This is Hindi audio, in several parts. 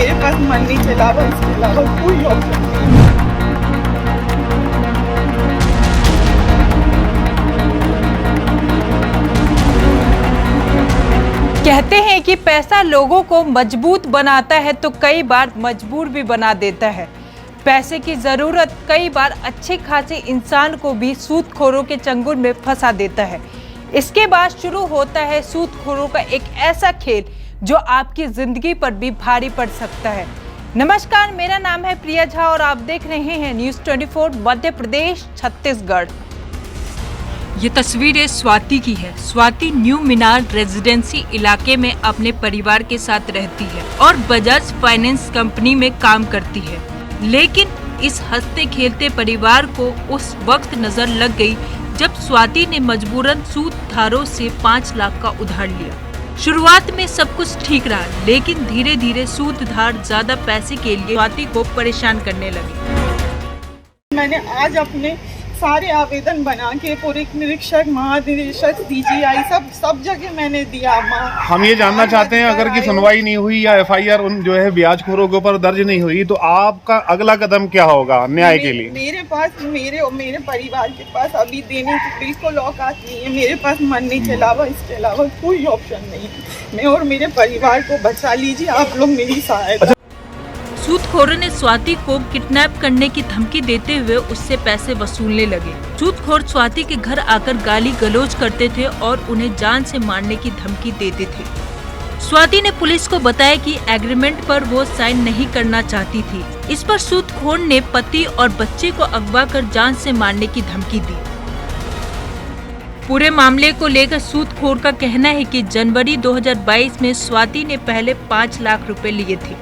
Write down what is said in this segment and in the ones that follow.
मेरे पास मन नहीं चला, इसके अलावा कोई ऑप्शन नहीं। कहते हैं कि पैसा लोगों को मजबूत बनाता है तो कई बार मजबूर भी बना देता है। पैसे की जरूरत कई बार अच्छे खासे इंसान को भी सूदखोरों के चंगुल में फंसा देता है। इसके बाद शुरू होता है सूदखोरों का एक ऐसा खेल जो आपकी जिंदगी पर भी भारी पड़ सकता है। नमस्कार, मेरा नाम है प्रिया झा और आप देख रहे हैं न्यूज़ 24 मध्य प्रदेश छत्तीसगढ़। ये तस्वीरें स्वाति की है। स्वाति न्यू मीनार रेजिडेंसी इलाके में अपने परिवार के साथ रहती है और बजाज फाइनेंस कंपनी में काम करती है। लेकिन इस हंसते खेलते परिवार को उस वक्त नजर लग गई जब स्वाति ने मजबूरन सूदधारों से 5 लाख का उधार लिया। शुरुआत में सब कुछ ठीक रहा, लेकिन धीरे धीरे सूदधार ज्यादा पैसे के लिए स्वाति को परेशान करने लगे। मैंने आज अपने सारे आवेदन बना के पूरे निरीक्षक, महानिरीक्षक, DGI सब जगह मैंने दिया। हम ये जानना चाहते हैं, अगर की सुनवाई नहीं हुई या FIR उन जो है ब्याजखोरों के ऊपर दर्ज नहीं हुई तो आपका अगला कदम क्या होगा न्याय के लिए? मेरे पास मेरे परिवार के पास अभी देने की बिल्कुल औकात नहीं है। मेरे पास मन नहीं चला, इसके अलावा कोई ऑप्शन नहीं है। मैं और मेरे परिवार को बचा लीजिए, आप लोग मेरी सहायता। सूदखोरों ने स्वाति को किडनैप करने की धमकी देते हुए उससे पैसे वसूलने लगे। सूदखोर स्वाति के घर आकर गाली गलौज करते थे और उन्हें जान से मारने की धमकी देते थे। स्वाति ने पुलिस को बताया कि एग्रीमेंट पर वो साइन नहीं करना चाहती थी। इस पर सूदखोर ने पति और बच्चे को अगवा कर जान से मारने की धमकी दी। पूरे मामले को लेकर सूदखोर का कहना है कि जनवरी 2022 में स्वाति ने पहले 5 लाख रुपए लिए थे,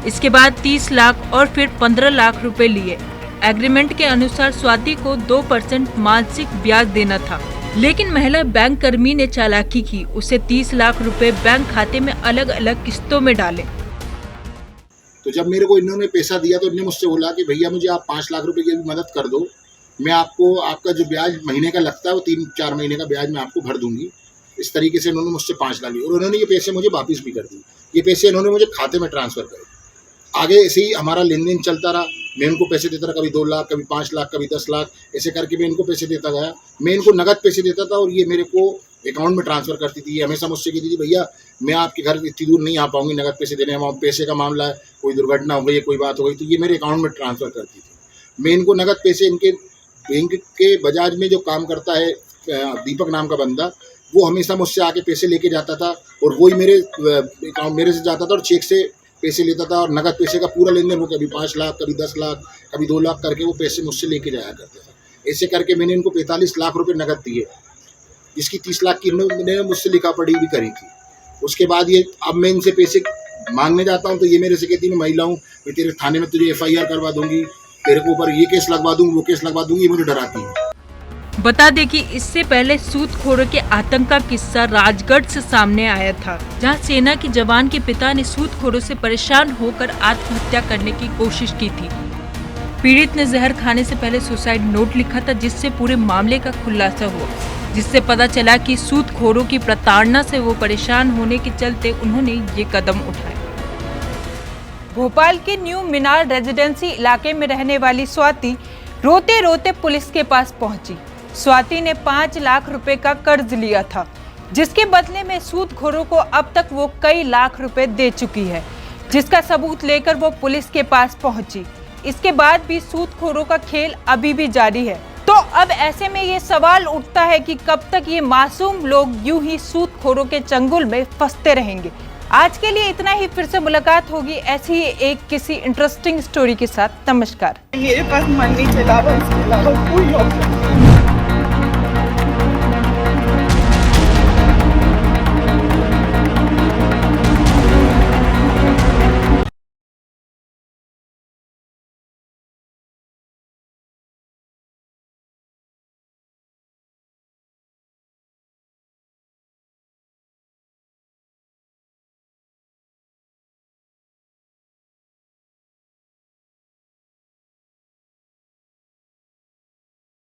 इसके बाद 30 लाख और फिर 15 लाख रुपए लिए। एग्रीमेंट के अनुसार स्वाति को 2% मासिक ब्याज देना था, लेकिन महिला बैंक कर्मी ने चालाकी की, उसे 30 लाख रुपए बैंक खाते में अलग अलग किस्तों में डाले। तो जब मेरे को इन्होंने पैसा दिया तो इन्होंने मुझसे बोला कि भैया मुझे आप 5 लाख रुपए की भी मदद कर दो, मैं आपको आपका जो ब्याज महीने का लगता है वो 3-4 महीने का ब्याज मैं आपको भर दूंगी। इस तरीके से इन्होंने मुझसे 5 लाख लिए और उन्होंने ये पैसे मुझे वापस भी कर दिए। ये पैसे इन्होंने मुझे खाते में ट्रांसफर करे। आगे ऐसे ही हमारा लेन देन चलता रहा। मैं इनको पैसे देता रहा, कभी 2 लाख, कभी 5 लाख, कभी 10 लाख, ऐसे करके मैं इनको पैसे देता गया। मैं इनको नगद पैसे देता था और ये मेरे को अकाउंट में ट्रांसफ़र करती थी। हमेशा मुझसे कहती थी भैया मैं आपके घर इतनी दूर नहीं आ पाऊंगी नगद पैसे देने, वहाँ पैसे का मामला है, कोई दुर्घटना हो गई, कोई बात हो गई, तो ये मेरे अकाउंट में ट्रांसफ़र करती थी। मैं इनको नगद पैसे, इनके बैंक के बजाज में जो काम करता है दीपक नाम का बंदा, वो हमेशा मुझसे आके पैसे लेके जाता था और वही मेरे अकाउंट मेरे से जाता था और चेक से पैसे लेता था और नगद पैसे का पूरा लेन देन वो कभी 5 लाख, कभी 10 लाख, कभी 2 लाख करके वो पैसे मुझसे लेके जाया करता था। ऐसे करके मैंने इनको 45 लाख रुपए नगद दिए, जिसकी 30 लाख की इन्होंने मुझसे लिखा पढ़ी भी करी थी। उसके बाद ये अब मैं इनसे पैसे मांगने जाता हूँ तो ये मेरे से कहती है, महिला हूँ, मैं तेरे थाने में तुझे FIR करवा दूंगी, तेरे को ऊपर ये केस लगवा दूंगी, वो केस लगवा दूंगी, मुझे डराती है। बता दें कि इससे पहले सूदखोरों के आतंक का किस्सा राजगढ़ से सामने आया था, जहां सेना के जवान के पिता ने सूदखोरों से परेशान होकर आत्महत्या करने की कोशिश की थी। पीड़ित ने जहर खाने से पहले सुसाइड नोट लिखा था, जिससे पूरे मामले का खुलासा हुआ, जिससे पता चला कि सूदखोरों की प्रताड़ना से वो परेशान होने के चलते उन्होंने ये कदम उठाया। भोपाल के न्यू मीनार रेजिडेंसी इलाके में रहने वाली स्वाति रोते रोते पुलिस के पास पहुंची। स्वाति ने 5 लाख रुपए का कर्ज लिया था, जिसके बदले में सूदखोरों को अब तक वो कई लाख रुपए दे चुकी है, जिसका सबूत लेकर वो पुलिस के पास पहुंची। इसके बाद भी सूदखोरों का खेल अभी भी जारी है। तो अब ऐसे में ये सवाल उठता है कि कब तक ये मासूम लोग यूं ही सूदखोरों के चंगुल में फंसते रहेंगे। आज के लिए इतना ही, फिर से मुलाकात होगी ऐसी ही एक किसी इंटरेस्टिंग स्टोरी के साथ। नमस्कार। मेरे पास मन नहीं चला, इसके अलावा कोई ऑप्शन नहीं।